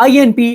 INP,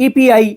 EPI,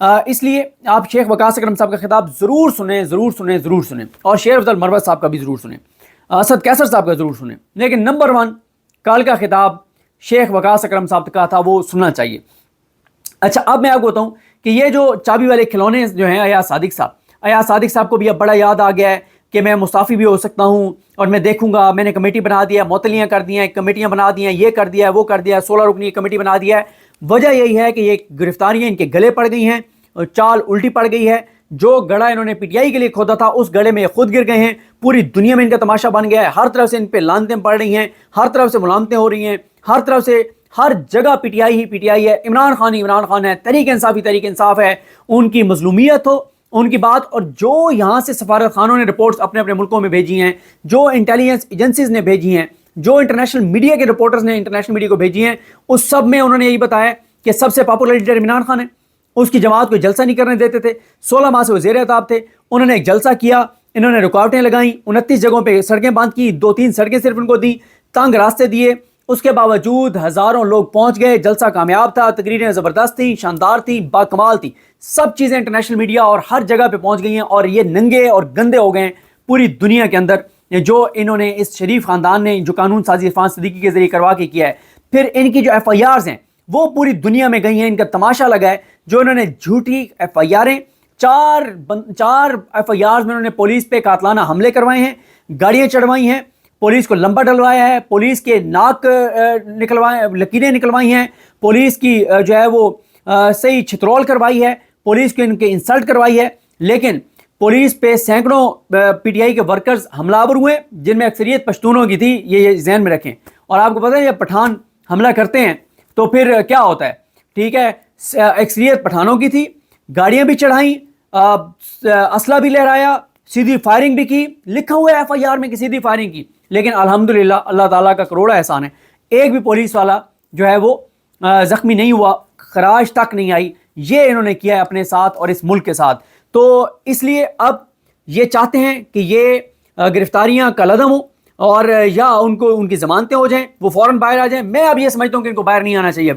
اس لیے آپ شیخ وقاص اکرم صاحب کا خطاب ضرور سنیں، ضرور سنیں، ضرور سنیں، اور شیر افضل مروت صاحب کا بھی ضرور سنیں، اسد کیسر صاحب کا ضرور سنیں، لیکن نمبر 1 کل کا خطاب شیخ وقاص اکرم صاحب کا تھا، وہ سننا چاہیے۔ اچھا، اب میں آپ کو بتاؤں کہ یہ جو چابی والے کھلونے جو ہیں ایاز صادق صاحب کو بھی اب بڑا یاد آ گیا ہے کہ میں مستعفی بھی ہو سکتا ہوں، اور میں دیکھوں گا، میں نے کمیٹی بنا دیا، معطلیاں کر دی ہیں، کمیٹیاں بنا دی ہیں، یہ کر دیا ہے، وہ کر دیا ہے، 16 رکنی کمیٹی بنا دیا ہے۔ وجہ یہی ہے کہ یہ گرفتاریاں ان کے گلے پڑ گئی ہیں، چال الٹی پڑ گئی ہے، جو گڑھا انہوں نے پی ٹی آئی کے لیے کھودا تھا اس گڑھے میں یہ خود گر گئے ہیں، پوری دنیا میں ان کا تماشا بن گیا ہے، ہر طرف سے ان پہ لانتیں پڑ رہی ہیں، ہر طرف سے ملامتیں ہو رہی ہیں، ہر طرف سے ہر جگہ P T I he P T I ہے، عمران خان ہے، تحریک انصاف ہے، ان کی مظلومیت ہو ان کی بات، اور جو یہاں سے سفارت خانوں نے رپورٹس اپنے اپنے ملکوں میں بھیجی ہیں، جو انٹیلیجنس ایجنسیز نے بھیجی ہیں، جو انٹرنیشنل میڈیا کے رپورٹرز نے انٹرنیشنل میڈیا کو بھیجی ہیں، اس سب میں انہوں نے یہی بتایا کہ سب سے پاپولر لیڈر عمران خان ہے، اس کی جماعت کو جلسہ نہیں کرنے دیتے تھے، 16 ماہ سے وزیر اعتاب تھے، انہوں نے ایک جلسہ کیا، انہوں نے رکاوٹیں لگائیں، 29 جگہوں پہ سڑکیں بند کی، 2-3 سڑکیں صرف ان کو دیں، تنگ راستے دیے، اس کے باوجود ہزاروں لوگ پہنچ گئے، جلسہ کامیاب تھا، تقریریں زبردست تھیں، شاندار تھیں، با کمال تھیں، سب چیزیں انٹرنیشنل میڈیا اور ہر جگہ پہ پہنچ گئی ہیں، اور یہ ننگے اور گندے ہو گئے ہیں پوری دنیا کے اندر، جو انہوں نے اس شریف خاندان نے جو قانون سازی عرفان صدیقی کے ذریعے کروا کے کیا ہے۔ پھر ان کی جو ایف آئی آرز ہیں وہ پوری دنیا میں گئی ہیں، ان کا تماشا لگا ہے، جو انہوں نے جھوٹی ایف آئی آریں، چار ایف آئی آرز میں انہوں نے پولیس پہ قاتلانہ حملے کروائے ہیں، گاڑیاں چڑھوائی ہیں، پولیس کو لمبا ڈلوایا ہے، پولیس کے ناک لکیریں نکلوائی ہیں، پولیس کی جو ہے وہ صحیح چھترول کروائی ہے، پولیس کو ان کے انسلٹ کروائی ہے، لیکن پولیس پہ سینکڑوں پی ٹی آئی کے ورکرز حملہ آور ہوئے جن میں اکثریت پشتونوں کی تھی، یہ ذہن میں رکھیں۔ اور آپ کو پتہ ہے جب پٹھان حملہ کرتے ہیں تو پھر کیا ہوتا ہے، ٹھیک ہے، اکثریت پٹھانوں کی تھی، گاڑیاں بھی چڑھائیں، اسلحہ بھی لہرایا، سیدھی فائرنگ بھی کی، لکھا ہوا ہے ایف آئی آر میں کہ سیدھی فائرنگ کی، لیکن الحمدللہ اللہ تعالیٰ کا کروڑا احسان ہے، ایک بھی پولیس والا جو ہے وہ زخمی نہیں ہوا، خراش تک نہیں آئی۔ یہ انہوں نے کیا ہے اپنے ساتھ اور اس ملک کے ساتھ، تو اس لیے اب یہ چاہتے ہیں کہ یہ گرفتاریاں کالعدم ہوں، اور یا ان کی ضمانتیں ہو جائیں، وہ فوراً باہر آ جائیں۔ میں اب یہ سمجھتا ہوں کہ ان کو باہر نہیں آنا چاہیے،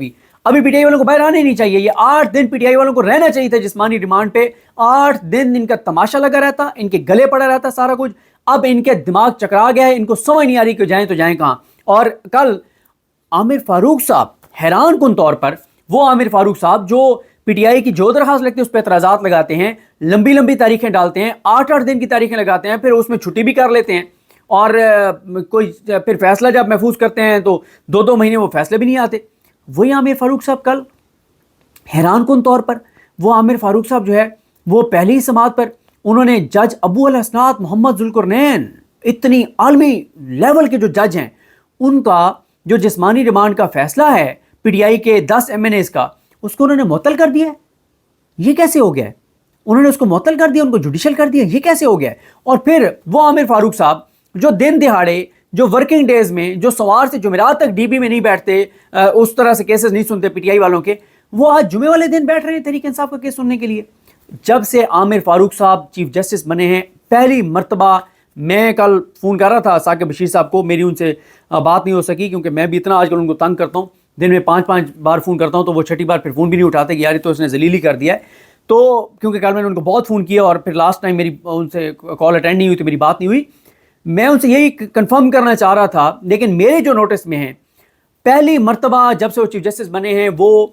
ابھی پی ٹی آئی والوں کو باہر آنا ہی نہیں چاہیے، یہ 8 دن پی ٹی آئی والوں کو رہنا چاہیے تھا جسمانی ریمانڈ پہ، 8 دن ان کا تماشا لگا رہتا، ان کے گلے پڑا رہتا سارا کچھ، اب ان کے دماغ چکرا گیا ہے، ان کو سمجھ نہیں آ رہی کہ جائیں تو جائیں کہاں۔ اور کل عامر فاروق صاحب حیران کن طور پر، وہ عامر فاروق صاحب جو پی ٹی آئی کی جو درخواست لگتی ہے اس پہ اعتراضات لگاتے ہیں، لمبی لمبی تاریخیں ڈالتے ہیں، 8 دن کی تاریخیں لگاتے ہیں، پھر اس میں چھٹی بھی کر لیتے ہیں، اور کوئی پھر فیصلہ جب محفوظ کرتے ہیں تو 2 مہینے وہ فیصلے بھی نہیں آتے۔ وہی عامر فاروق صاحب کل حیران کن طور پر، وہ عامر فاروق صاحب جو ہے وہ پہلی سماعت پر انہوں نے جج ابو الحسنات محمد ذوالقرنین، اتنی عالمی لیول کے جو جج ہیں، ان کا جو جسمانی ریمانڈ کا فیصلہ ہے پی ٹی آئی کے 10 ایم این ایز کا، اس کو انہوں نے معطل کر دیا ہے۔ یہ کیسے ہو گیا ہے؟ انہوں نے اس کو معطل کر دیا، ان کو جوڈیشل کر دیا، یہ کیسے ہو گیا ہے؟ اور پھر وہ عامر فاروق صاحب جو دن دہاڑے، جو ورکنگ ڈیز میں، جو سوار سے جمعرات تک ڈی بی میں نہیں بیٹھتے، اس طرح سے کیسز نہیں سنتے پی ٹی آئی والوں کے، وہ آج جمعے والے دن بیٹھ رہے ہیں تحریک انصاف کا کیس سننے کے لیے۔ جب سے عامر فاروق صاحب چیف جسٹس بنے ہیں، پہلی مرتبہ، میں کل فون کر رہا تھا ثاقب بشیر صاحب کو، میری ان سے بات نہیں ہو سکی کیونکہ میں بھی اتنا آج کل ان کو تنگ کرتا ہوں، دن میں 5 بار فون کرتا ہوں تو وہ 6ٹھی بار پھر فون بھی نہیں اٹھاتے کہ یار تو اس نے ذلیل ہی کر دیا ہے۔ تو کیونکہ کل میں نے ان کو بہت فون کیا اور پھر لاسٹ ٹائم میری ان سے کال اٹینڈ نہیں ہوئی تو میری بات نہیں ہوئی، میں ان سے یہی کنفرم کرنا چاہ رہا تھا، لیکن میرے جو نوٹس میں ہیں، پہلی مرتبہ جب سے وہ چیف جسٹس بنے ہیں وہ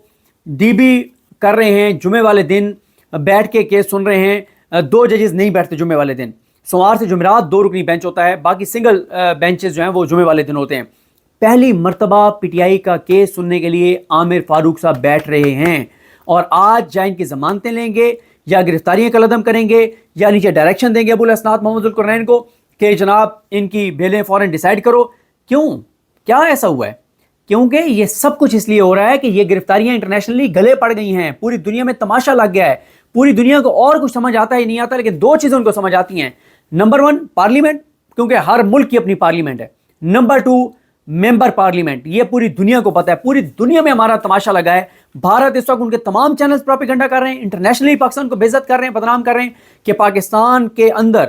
ڈی بی کر رہے ہیں، جمعے والے دن بیٹھ کے کیس سن رہے ہیں، 2 ججز نہیں بیٹھتے جمعے والے دن، سوموار سے جمعرات 2 رکنی بینچ ہوتا ہے، باقی سنگل بینچز جو ہیں وہ جمعے والے دن ہوتے ہیں۔ پہلی مرتبہ پی ٹی آئی کا کیس سننے کے لیے عامر فاروق صاحب بیٹھ رہے ہیں، اور آج یا ان کی ضمانتیں لیں گے، یا گرفتاریاں کالعدم کریں گے، یا نیچے ڈائریکشن دیں گے ابو الحسنات محمد ذوالقرنین کو کہ جناب ان کی بیلیں فوراً ڈیسائیڈ کرو۔ کیوں؟ کیا ایسا ہوا ہے؟ کیونکہ یہ سب کچھ اس لیے ہو رہا ہے کہ یہ گرفتاریاں انٹرنیشنلی گلے پڑ گئی ہیں، پوری دنیا میں تماشا لگ گیا ہے، پوری دنیا کو اور کچھ سمجھ آتا ہے نہیں آتا، لیکن 2 چیزیں ان کو سمجھ آتی ہیں، نمبر 1 پارلیمنٹ، کیونکہ ہر ملک کی اپنی پارلیمنٹ ہے، نمبر 2 ممبر پارلیمنٹ، یہ پوری دنیا کو پتہ ہے، پوری دنیا میں ہمارا تماشا لگا ہے۔ بھارت اس وقت ان کے تمام چینلز پروپیگنڈا کر رہے ہیں، انٹرنیشنلی پاکستان کو بے عزت کر رہے ہیں، بدنام کر رہے ہیں کہ پاکستان کے اندر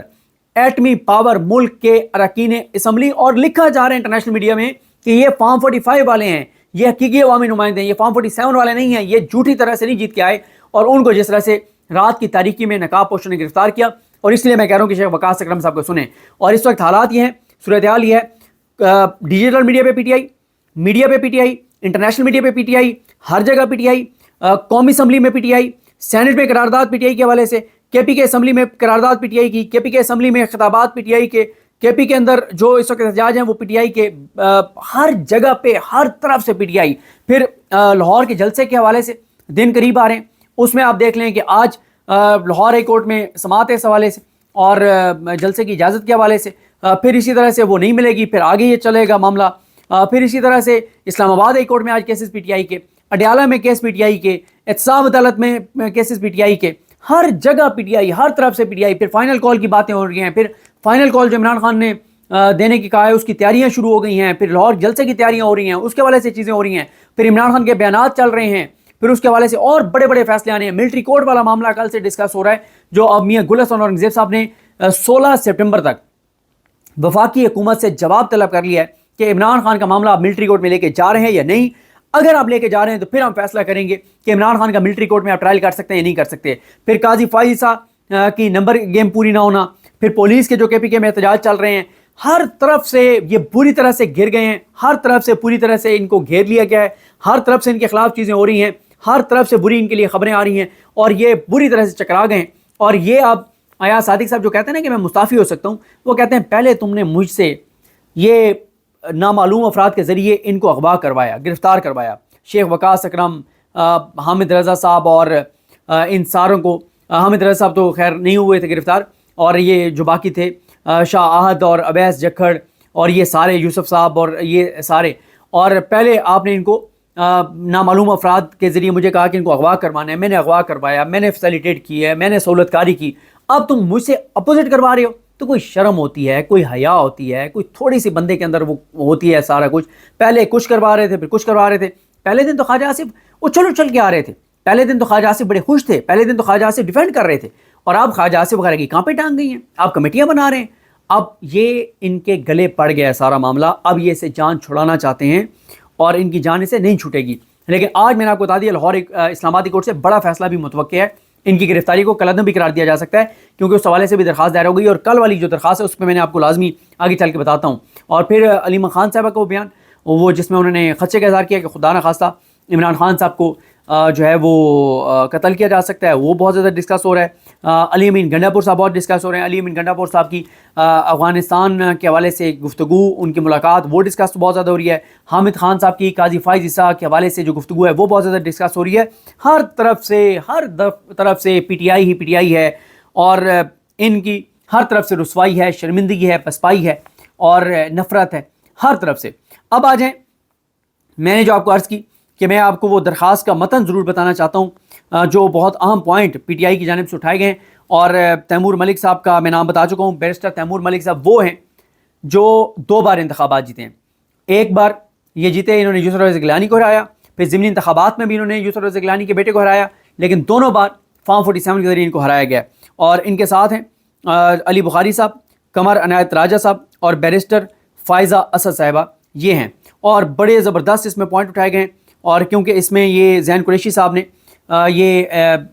ایٹمی پاور ملک کے اراکین اسمبلی، اور لکھا جا رہا ہے انٹرنیشنل میڈیا میں کہ یہ فارم 45 والے ہیں، یہ حقیقی عوامی نمائندے ہیں، یہ فارم 47 والے نہیں ہیں، یہ جھوٹی طرح سے نہیں جیت کے آئے، اور ان کو جس طرح سے رات کی تاریکی میں نقاب پوشوں نے گرفتار کیا. اور اس لیے میں کہہ رہا ہوں کہ شیخ وقاص اکرم صاحب کو سنیں. اور اس وقت حالات یہ ہیں, صورتحال یہ ہے, ڈیجیٹل میڈیا پہ پی ٹی آئی, میڈیا پہ P T I, international media پہ پی ٹی آئی, ہر جگہ پی ٹی آئی, قومی اسمبلی میں پی ٹی آئی, سینٹ میں قرارداد پی ٹی آئی کے حوالے سے, کے پی کے اسمبلی میں قرارداد پی ٹی آئی کی, کے پی کے اسمبلی میں خطابات پی ٹی آئی کے پی کے اندر جو اس وقت احتجاج ہیں وہ پی ٹی آئی کے, ہر جگہ پہ ہر طرف سے پی ٹی آئی. پھر لاہور کے جلسے کے حوالے سے دن قریب آ رہے ہیں, اس میں آپ دیکھ لیں کہ آج لاہور ہائی کورٹ میں سماعت ہے اس حوالے سے اور جلسے کی اجازت کے حوالے سے, پھر اسی طرح سے وہ نہیں ملے گی, پھر آگے یہ چلے گا معاملہ. پھر اسی طرح سے اسلام آباد ہائی کورٹ میں آج کیسز پی ٹی آئی کے, اڈیالہ میں کیس پی ٹی آئی کے, احتساب عدالت میں کیسز پی ٹی آئی کے, ہر جگہ پی ٹی آئی, ہر طرف سے پی ٹی آئی. پھر فائنل کال کی باتیں ہو رہی ہیں, پھر فائنل کال جو عمران خان نے دینے کی کہا ہے اس کی تیاریاں شروع ہو گئی ہیں, پھر لاہور جلسے کی تیاریاں ہو رہی ہیں, اس کے حوالے سے چیزیں ہو رہی ہیں, پھر عمران خان کے بیانات چل رہے ہیں, پھر اس کے حوالے سے اور بڑے بڑے فیصلے آنے ہیں. ملٹری کورٹ والا معاملہ کل سے ڈسکس ہو رہا ہے, جو اب میاں گل حسن اورنگزیب صاحب نے 16 سپٹمبر تک وفاقی حکومت سے جواب طلب کر لیا ہے کہ عمران خان کا معاملہ آپ ملٹری کورٹ میں لے کے جا رہے ہیں یا نہیں. اگر آپ لے کے جا رہے ہیں تو پھر ہم فیصلہ کریں گے کہ عمران خان کا ملٹری کورٹ میں آپ ٹرائل کر سکتے ہیں یا نہیں کر سکتے. پھر قاضی فائزہ کی نمبر گیم پوری نہ ہونا, پھر پولیس کے جو کے پی کے میں احتجاج چل رہے ہیں, ہر طرف سے یہ بری طرح سے گر گئے ہیں, ہر طرف سے پوری طرح سے ان کو گھیر لیا گیا ہے, ہر طرف سے ان کے خلاف چیزیں ہو رہی ہیں, ہر طرف سے بری ان کے لیے خبریں آ رہی ہیں, اور یہ بری طرح سے چکرا گئے ہیں. اور یہ اب ایاز صادق صاحب جو کہتے ہیں نا کہ میں مستعفی ہو سکتا ہوں, وہ کہتے ہیں پہلے تم نے مجھ سے یہ نامعلوم افراد کے ذریعے ان کو اغوا کروایا, گرفتار کروایا, شیخ وقاص اکرم, حامد رضا صاحب اور ان ساروں کو, حامد رضا صاحب تو خیر نہیں ہوئے تھے گرفتار, اور یہ جو باقی تھے شاہ احد اور اویس جکھڑ اور یہ سارے, یوسف صاحب اور یہ سارے, اور پہلے آپ نے ان کو نامعلوم افراد کے ذریعے مجھے کہا کہ ان کو اغوا کروانا ہے, میں نے اغوا کروایا, میں نے فیسیلیٹیٹ کی ہے, میں نے سہولت کاری کی. اب تم مجھ سے اپوزٹ کروا رہے ہو, تو کوئی شرم ہوتی ہے, کوئی حیا ہوتی ہے, کوئی تھوڑی سی بندے کے اندر وہ ہوتی ہے سارا کچھ. پہلے کچھ کروا رہے تھے, پھر کچھ کروا رہے تھے. پہلے دن تو خواجہ آصف اچھل اچھل کے آ رہے تھے, پہلے دن تو خواجہ آصف بڑے خوش تھے, پہلے دن تو خواجہ آصف ڈیفینڈ کر رہے تھے, اور آپ خواجہ آصف وغیرہ کی کہاں پہ ٹانگ گئی ہیں, آپ کمیٹیاں بنا رہے ہیں. اب یہ ان کے گلے پڑ گیا ہے سارا معاملہ, اب یہ اسے جان چھڑانا چاہتے ہیں اور ان کی جان اسے نہیں چھوٹے گی. لیکن آج میں نے آپ کو بتا دیا لاہور اسلام آبادی کورٹ سے بڑا فیصلہ بھی متوقع ہے, ان کی گرفتاری کو کلعدم بھی قرار دیا جا سکتا ہے, کیونکہ اس حوالے سے بھی درخواست دائر ہو گئی, اور کل والی جو درخواست ہے اس پہ میں نے آپ کو لازمی آگے چل کے بتاتا ہوں. اور پھر علیمہ خان صاحبہ کا وہ بیان, وہ جس میں انہوں نے خدشے کا اظہار کیا کہ خدا نخواستہ عمران خان صاحب کو جو ہے وہ قتل کیا جا سکتا ہے, وہ بہت زیادہ ڈسکس ہو رہا ہے. علی امین گنڈا پور صاحب بہت ڈسکس ہو رہے ہیں. علی امین گنڈا پور صاحب کی افغانستان کے حوالے سے گفتگو, ان کی ملاقات, وہ ڈسکس بہت زیادہ ہو رہی ہے. حامد خان صاحب کی قاضی فائز عیسیٰ کے حوالے سے جو گفتگو ہے وہ بہت زیادہ ڈسکس ہو رہی ہے. ہر طرف سے P T I he P T I ہے, اور ان کی ہر طرف سے رسوائی ہے, شرمندگی ہے, پسپائی ہے اور نفرت ہے ہر طرف سے. اب آ جائیں, میں نے جو آپ کو عرض کی کہ میں آپ کو وہ درخواست کا متن ضرور بتانا چاہتا ہوں, جو بہت اہم پوائنٹ پی ٹی آئی کی جانب سے اٹھائے گئے ہیں. اور تیمور ملک صاحب کا میں نام بتا چکا ہوں. بیرسٹر تیمور ملک صاحب وہ ہیں جو 2 بار انتخابات جیتے ہیں. ایک بار یہ جیتے, انہوں نے یوسف رضا گیلانی کو ہرایا, پھر ضمنی انتخابات میں بھی انہوں نے یوسف رضا گیلانی کے بیٹے کو ہرایا, لیکن دونوں بار فارم 47 کے ذریعے ان کو ہرایا گیا. اور ان کے ساتھ ہیں علی بخاری صاحب, قمر عنایت راجہ صاحب اور بیرسٹر فائزہ اسد صاحبہ, یہ ہیں. اور بڑے زبردست اس میں پوائنٹ اٹھائے گئے ہیں, اور کیونکہ اس میں یہ زین قریشی صاحب نے یہ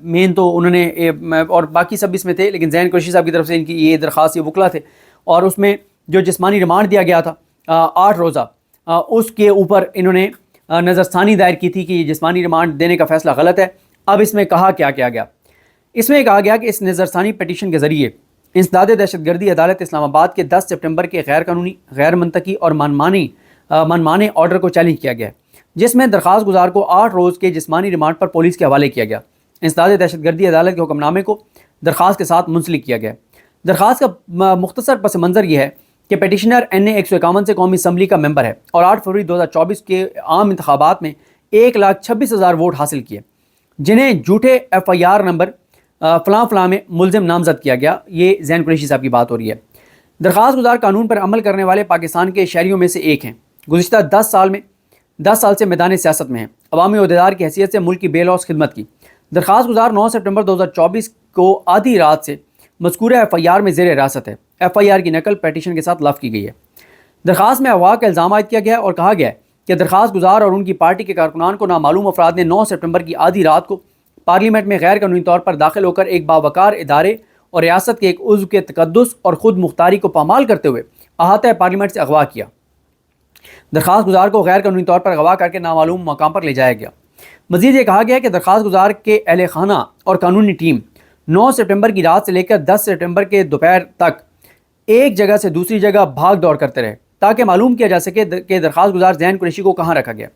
مین تو انہوں نے, اور باقی سب اس میں تھے, لیکن زین قریشی صاحب کی طرف سے ان کی یہ درخواست, یہ وکلا تھے, اور اس میں جو جسمانی ریمانڈ دیا گیا تھا 8 روزہ, اس کے اوپر انہوں نے نظر ثانی دائر کی تھی کہ یہ جسمانی ریمانڈ دینے کا فیصلہ غلط ہے. اب اس میں کہا کیا گیا, اس میں کہا گیا کہ اس نظر ثانی پٹیشن کے ذریعے انسداد دہشت گردی عدالت اسلام آباد کے 10 سپٹمبر کے غیر قانونی, غیر منطقی اور منمانے آرڈر کو چیلنج کیا گیا, جس میں درخواست گزار کو 8 روز کے جسمانی ریمانڈ پر پولیس کے حوالے کیا گیا. انسداد دہشت گردی عدالت کے حکم نامے کو درخواست کے ساتھ منسلک کیا گیا. درخواست کا مختصر پس منظر یہ ہے کہ پیٹیشنر NA 151 سے قومی اسمبلی کا ممبر ہے, اور 8 فروری 2024 کے عام انتخابات میں 1,26,000 ووٹ حاصل کیے, جنہیں جھوٹے FIR نمبر فلاں میں ملزم نامزد کیا گیا. یہ زین قریشی صاحب کی بات ہو رہی ہے. درخواست گزار قانون پر عمل کرنے والے پاکستان کے شہریوں میں سے ایک ہیں. گزشتہ 10 سال سے میدان سیاست میں ہیں. عوامی عہدیدار کی حیثیت سے ملک کی بے لوث خدمت کی. درخواست گزار 9 سپٹمبر 2024 کو آدھی رات سے مذکورہ FIR میں زیر حراست ہے. FIR کی نقل پیٹیشن کے ساتھ لفظ کی گئی ہے. درخواست میں اغوا کا الزام عائد کیا گیا اور کہا گیا ہے کہ درخواست گزار اور ان کی پارٹی کے کارکنان کو نامعلوم افراد نے 9 سپٹمبر کی آدھی رات کو پارلیمنٹ میں غیر قانونی طور پر داخل ہو کر ایک باوقار ادارے اور ریاست کے ایک عضو کے تقدس اور خود مختاری کو پامال کرتے ہوئے احاطہ پارلیمنٹ سے اغوا کیا۔ درخواست گزار کو غیر قانونی طور پر اغوا کر کے نامعلوم مقام پر لے جایا گیا۔ مزید یہ کہا گیا کہ درخواست گزار کے اہل خانہ اور قانونی ٹیم 9 سپٹمبر کی رات سے لے کر 10 سپٹمبر کے دوپہر تک ایک جگہ سے دوسری جگہ بھاگ دوڑ کرتے رہے تاکہ معلوم کیا جا سکے کہ درخواست گزار زین قریشی کو کہاں رکھا گیا۔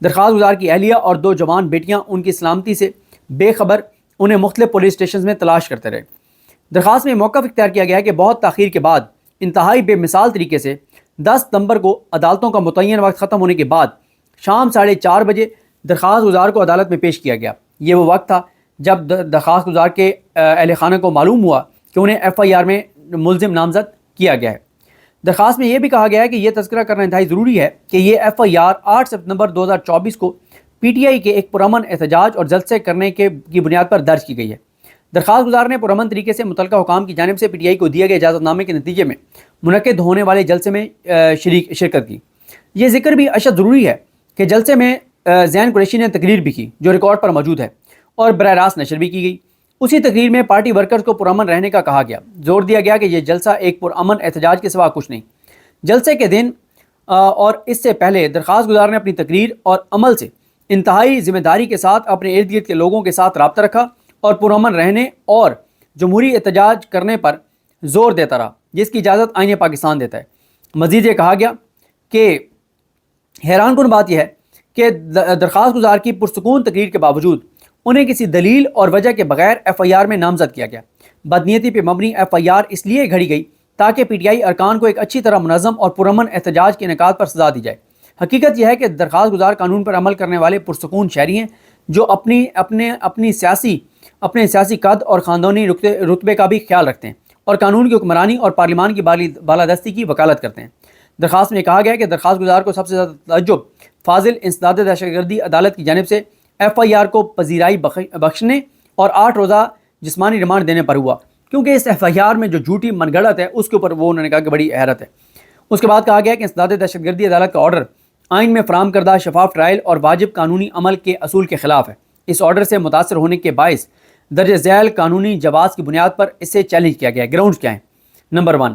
درخواست گزار کی اہلیہ اور 2 جوان بیٹیاں ان کی سلامتی سے بے خبر انہیں مختلف پولیس اسٹیشنز میں تلاش کرتے رہے۔ درخواست میں موقف اختیار کیا گیا کہ بہت تاخیر کے بعد انتہائی بے مثال طریقے سے 10 ستمبر کو عدالتوں کا متعین وقت ختم ہونے کے بعد شام 4:30 بجے درخواست گزار کو عدالت میں پیش کیا گیا۔ یہ وہ وقت تھا جب درخواست گزار کے اہل خانہ کو معلوم ہوا کہ انہیں FIR میں ملزم نامزد کیا گیا ہے۔ درخواست میں یہ بھی کہا گیا ہے کہ یہ تذکرہ کرنا انتہائی ضروری ہے کہ یہ FIR 8 ستمبر 2024 کو PTI کے ایک پرامن احتجاج اور جلسے کرنے کی بنیاد پر درج کی گئی ہے۔ درخواست گزار نے پرامن طریقے سے متعلقہ حکام کی جانب سے PTI کو دیے گئے اجازت نامے کے نتیجے میں منعقد ہونے والے جلسے میں شرکت کی۔ یہ ذکر بھی اشد ضروری ہے کہ جلسے میں زین قریشی نے تقریر بھی کی جو ریکارڈ پر موجود ہے اور براہ راست نشر بھی کی گئی۔ اسی تقریر میں پارٹی ورکرز کو پرامن رہنے کا کہا گیا۔ زور دیا گیا کہ یہ جلسہ ایک پرامن احتجاج کے سوا کچھ نہیں۔ جلسے کے دن اور اس سے پہلے درخواست گزار نے اپنی تقریر اور عمل سے انتہائی ذمہ داری کے ساتھ اپنے ارد گرد کے لوگوں کے ساتھ رابطہ رکھا اور پرامن رہنے اور جمہوری احتجاج کرنے پر زور دیتا رہا جس کی اجازت آئین پاکستان دیتا ہے۔ مزید یہ کہا گیا کہ حیران کن بات یہ ہے کہ درخواست گزار کی پرسکون تقریر کے باوجود انہیں کسی دلیل اور وجہ کے بغیر FIR میں نامزد کیا گیا۔ بدنیتی پہ مبنی FIR اس لیے گھڑی گئی تاکہ PTI ارکان کو ایک اچھی طرح منظم اور پرامن احتجاج کے انعقاد پر سزا دی جائے۔ حقیقت یہ ہے کہ درخواست گزار قانون پر عمل کرنے والے پرسکون شہری ہیں جو اپنے سیاسی قد اور خاندانی رتبے کا بھی خیال رکھتے ہیں اور قانون کی حکمرانی اور پارلیمان کی بالادستی کی وکالت کرتے ہیں۔ درخواست میں کہا گیا کہ درخواست گزار کو سب سے زیادہ تعجب فاضل انسداد دہشت گردی عدالت کی جانب سے FIR کو پذیرائی بخشنے اور 8 روزہ جسمانی ریمانڈ دینے پر ہوا، کیونکہ اس FIR میں جو جھوٹی من گڑت ہے اس کے اوپر وہ انہوں نے کہا کہ بڑی حیرت ہے۔ اس کے بعد کہا گیا کہ انسداد دہشت گردی عدالت کا آرڈر آئین میں فراہم کردہ شفاف ٹرائل اور واجب قانونی عمل کے اصول کے خلاف ہے۔ اس آرڈر سے متاثر ہونے کے باعث درج ذیل قانونی جواز کی بنیاد پر اسے چیلنج کیا گیا۔ گراؤنڈز کیا ہیں؟ نمبر 1،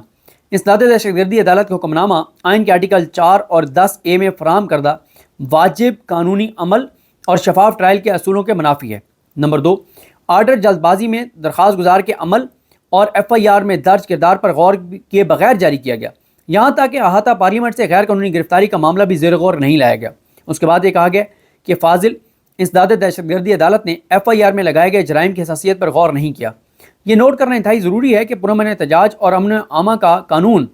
انسداد دہشت گردی عدالت کا حکم نامہ آئین کے آرٹیکل 4 اور 10A میں فراہم کردہ واجب قانونی عمل اور شفاف ٹرائل کے اصولوں کے منافی ہے۔ نمبر 2، آرڈر جلد بازی میں درخواست گزار کے عمل اور FIR میں درج کردار پر غور کیے بغیر جاری کیا گیا، یہاں تک کہ احاطہ پارلیمنٹ سے غیر قانونی گرفتاری کا معاملہ بھی زیر غور نہیں لایا گیا۔ اس کے بعد یہ کہا گیا کہ فاضل انسداد دہشت گردی عدالت نے FIR میں لگائے گئے جرائم کی حساسیت پر غور نہیں کیا۔ یہ نوٹ کرنا انتہائی ضروری ہے کہ پرامن احتجاج اور امن عامہ کا قانون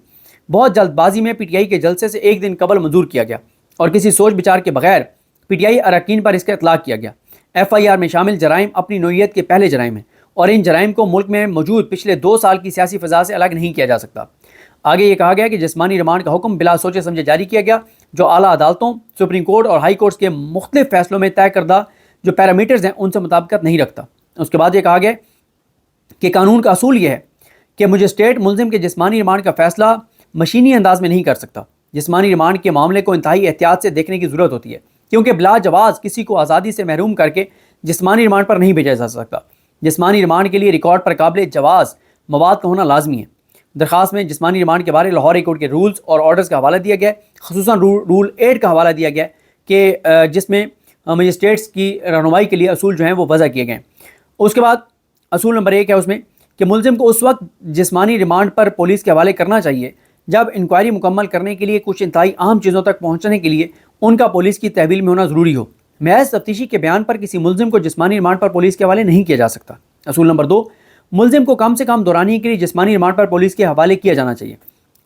بہت جلد بازی میں PTI کے جلسے سے ایک دن قبل منظور کیا گیا اور کسی سوچ بچار کے بغیر PTI اراکین پر اس کا اطلاق کیا گیا۔ FIR میں شامل جرائم اپنی نوعیت کے پہلے جرائم ہیں اور ان جرائم کو ملک میں موجود پچھلے 2 سال کی سیاسی فضا سے الگ نہیں کیا جا سکتا۔ آگے یہ کہا گیا کہ جسمانی ریمانڈ کا حکم بلا سوچے سمجھے جاری کیا گیا جو اعلیٰ عدالتوں، سپریم کورٹ اور ہائی کورٹس کے مختلف فیصلوں میں طے کردہ جو پیرامیٹرز ہیں ان سے مطابقت نہیں رکھتا۔ اس کے بعد یہ کہا گیا کہ قانون کا اصول یہ ہے کہ مجسٹریٹ ملزم کے جسمانی ریمانڈ کا فیصلہ مشینی انداز میں نہیں کر سکتا۔ جسمانی ریمانڈ کے معاملے کو انتہائی احتیاط سے دیکھنے کی ضرورت ہوتی ہے کیونکہ بلا جواز کسی کو آزادی سے محروم کر کے جسمانی ریمانڈ پر نہیں بھیجا جا سکتا۔ جسمانی ریمانڈ کے لیے ریکارڈ پر قابل جواز مواد کا ہونا لازمی ہے۔ درخواست میں جسمانی ریمانڈ کے بارے لاہور ہائی کورٹ کے رولز اور آرڈرز کا حوالہ دیا گیا ہے، خصوصاً رول 8 کا حوالہ دیا گیا ہے کہ جس میں مجسٹریٹس کی رہنمائی کے لیے اصول جو ہیں وہ وضع کیے گئے ہیں۔ اس کے بعد اصول نمبر 1 ہے اس میں کہ ملزم کو اس وقت جسمانی ریمانڈ پر پولیس کے حوالے کرنا چاہیے جب انکوائری مکمل کرنے کے لیے کچھ انتہائی اہم چیزوں تک پہنچنے کے لیے ان کا پولیس کی تحویل میں ہونا ضروری ہو۔ محض تفتیشی کے بیان پر کسی ملزم کو جسمانی ریمانڈ پر پولیس کے حوالے نہیں کیا جا سکتا۔ اصول نمبر 2، ملزم کو کم سے کم دورانی کے لیے جسمانی ریمانڈ پر پولیس کے حوالے کیا جانا چاہیے۔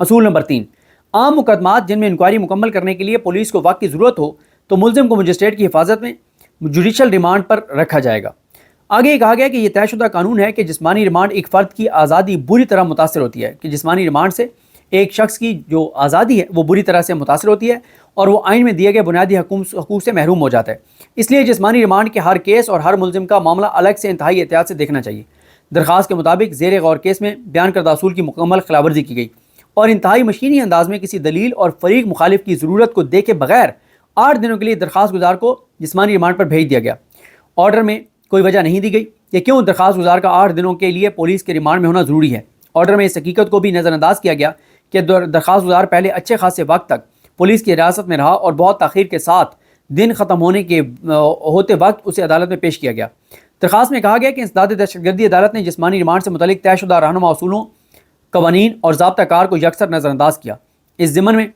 اصول نمبر 3، عام مقدمات جن میں انکوائری مکمل کرنے کے لیے پولیس کو وقت کی ضرورت ہو تو ملزم کو مجسٹریٹ کی حفاظت میں جوڈیشل ریمانڈ پر رکھا جائے گا۔ آگے یہ کہا گیا کہ یہ طے شدہ قانون ہے کہ جسمانی ریمانڈ ایک فرد کی آزادی بری طرح متاثر ہوتی ہے، کہ جسمانی ریمانڈ سے ایک شخص کی جو آزادی ہے وہ بری طرح سے متاثر ہوتی ہے اور وہ آئین میں دیے گئے بنیادی حقوق سے محروم ہو جاتا ہے۔ اس لیے جسمانی ریمانڈ کے ہر کیس اور ہر ملزم کا معاملہ الگ سے انتہائی احتیاط سے دیکھنا چاہیے۔ درخواست کے مطابق زیر غور کیس میں بیان کردہ اصول کی مکمل خلاف ورزی کی گئی اور انتہائی مشینی انداز میں کسی دلیل اور فریق مخالف کی ضرورت کو دیکھے بغیر 8 دنوں کے لیے درخواست گزار کو جسمانی ریمانڈ پر بھیج دیا گیا۔ آرڈر میں کوئی وجہ نہیں دی گئی کہ کیوں درخواست گزار کا 8 دنوں کے لیے پولیس کے ریمانڈ میں ہونا ضروری ہے۔ آرڈر میں اس حقیقت کو بھی نظر انداز کیا گیا کہ درخواست گزار پہلے اچھے خاصے وقت تک پولیس کی حراست میں رہا اور بہت تاخیر کے ساتھ دن ختم ہوتے وقت اسے عدالت میں پیش کیا گیا۔ درخواست میں کہا گیا کہ انسداد دہشت گردی عدالت نے جسمانی ریمانڈ سے متعلق طے شدہ رہنما اصولوں، قوانین اور ضابطہ کار کو یکسر نظر انداز کیا۔ اس ضمن میں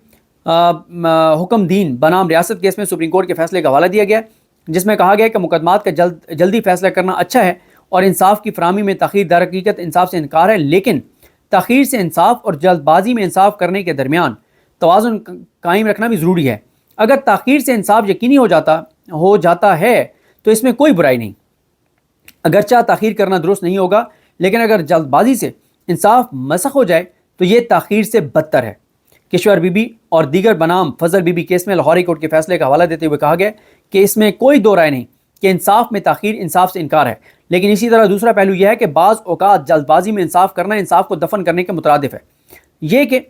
حکم دین بنام ریاست کیس میں سپریم کورٹ کے فیصلے کا حوالہ دیا گیا، جس میں کہا گیا کہ مقدمات کا جلدی فیصلہ کرنا اچھا ہے اور انصاف کی فراہمی میں تاخیر در حقیقت انصاف سے انکار ہے، لیکن تاخیر سے انصاف اور جلد بازی میں انصاف کرنے کے درمیان توازن قائم رکھنا بھی ضروری ہے۔ اگر تاخیر سے انصاف یقینی ہو جاتا ہے تو اس میں کوئی برائی نہیں، اگرچہ تاخیر کرنا درست نہیں ہوگا، لیکن اگر جلد بازی سے انصاف مسخ ہو جائے تو یہ تاخیر سے بدتر ہے۔ کشور بی بی اور دیگر بنام فضل بی بی کیس میں لاہوری کورٹ کے فیصلے کا حوالہ دیتے ہوئے کہا گیا کہ اس میں کوئی دو رائے نہیں کہ انصاف میں تاخیر انصاف سے انکار ہے، لیکن اسی طرح دوسرا پہلو یہ ہے کہ بعض اوقات جلد بازی میں انصاف کرنا انصاف کو دفن کرنے کے مترادف ہے۔ یہ کہ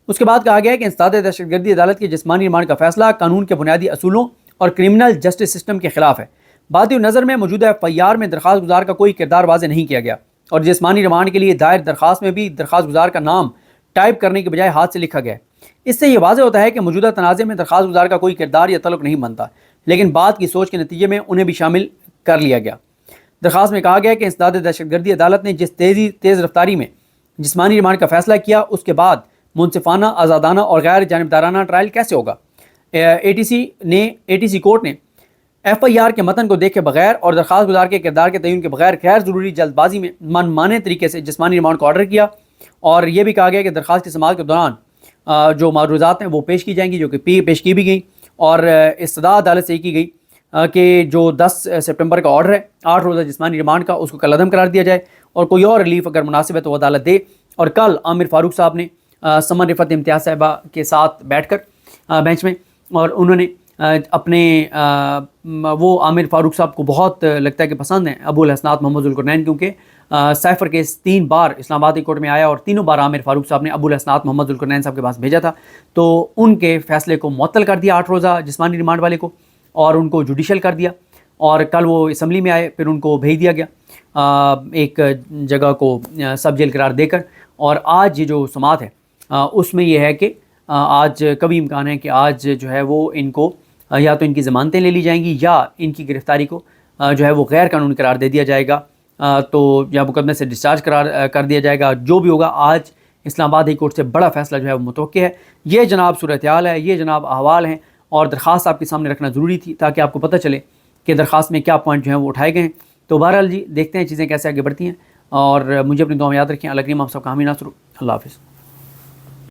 اس کے بعد کہا گیا ہے کہ انسداد دہشت گردی عدالت کے جسمانی ریمانڈ کا فیصلہ قانون کے بنیادی اصولوں اور کرمنل جسٹس سسٹم کے خلاف ہے۔ بات نظر میں موجودہ ایف آئی آر میں درخواست گزار کا کوئی کردار واضح نہیں کیا گیا اور جسمانی ریمانڈ کے لیے دائر درخواست میں بھی درخواست گزار کا نام ٹائپ کرنے کے بجائے ہاتھ سے لکھا گیا ہے۔ اس سے یہ واضح ہوتا ہے کہ موجودہ تنازع میں درخواست گزار کا کوئی کردار یا تعلق نہیں بنتا، لیکن بات کی سوچ کے نتیجے میں انہیں بھی شامل کر لیا گیا۔ درخواست میں کہا گیا کہ انسداد دہشت گردی عدالت نے جس تیز رفتاری میں جسمانی ریمانڈ کا فیصلہ کیا، اس کے بعد منصفانہ، آزادانہ اور غیر جانبدارانہ ٹرائل کیسے ہوگا؟ اے ٹی سی کورٹ نے ایف آئی آر کے متن کو دیکھے بغیر اور درخواست گزار کے کردار کے تعین کے بغیر غیر ضروری جلد بازی میں من مانے طریقے سے جسمانی ریمانڈ کو آرڈر کیا، اور یہ بھی کہا گیا کہ درخواست کی سماعت کے دوران جو معروضات ہیں وہ پیش کی جائیں گی، جو کہ پیش کی بھی گئیں، اور استدعا عدالت سے کی گئی کہ جو 10 سپٹمبر کا آرڈر ہے 8 روزہ جسمانی ریمانڈ کا، اس کو کل عدم قرار دیا جائے اور کوئی اور ریلیف اگر مناسب ہے تو وہ عدالت دے۔ اور کل عامر فاروق صاحب نے سمن رفت امتیاز صاحبہ کے ساتھ بیٹھ کر بینچ میں، اور انہوں نے اپنے وہ عامر فاروق صاحب کو بہت لگتا ہے کہ پسند ہیں ابو الحسنات محمد ذوالقرنین، کیونکہ سائفر کیس 3 بار اسلام آباد کورٹ میں آیا اور تینوں بار عامر فاروق صاحب نے ابو الحسنات محمد ذوالقرنین صاحب کے پاس بھیجا تھا، تو ان کے فیصلے کو معطل کر دیا 8 روزہ جسمانی ریمانڈ والے کو، اور ان کو جوڈیشل کر دیا، اور کل وہ اسمبلی میں آئے، پھر ان کو بھیج دیا گیا ایک جگہ کو سب جیل قرار دے کر۔ اور آج یہ جو سماعت ہے اس میں یہ ہے کہ آج کبھی امکان ہے کہ آج جو ہے وہ ان کو یا تو ان کی ضمانتیں لے لی جائیں گی یا ان کی گرفتاری کو جو ہے وہ غیر قانونی قرار دے دیا جائے گا، تو یا مقدمے سے ڈسچارج کر دیا جائے گا۔ جو بھی ہوگا آج اسلام آباد ہائی کورٹ سے بڑا فیصلہ جو ہے وہ متوقع ہے۔ یہ جناب صورتحال ہے، یہ جناب احوال ہیں، اور درخواست آپ کے سامنے رکھنا ضروری تھی تاکہ آپ کو پتہ چلے کہ درخواست میں کیا پوائنٹ جو ہیں وہ اٹھائے گئے ہیں۔ تو بہرحال جی دیکھتے ہیں چیزیں کیسے آگے بڑھتی ہیں، اور مجھے اپنی دعا میں یاد رکھیں۔ اللہ کریم آپ سب کا حامی ناصر ہو۔ اللہ حافظ۔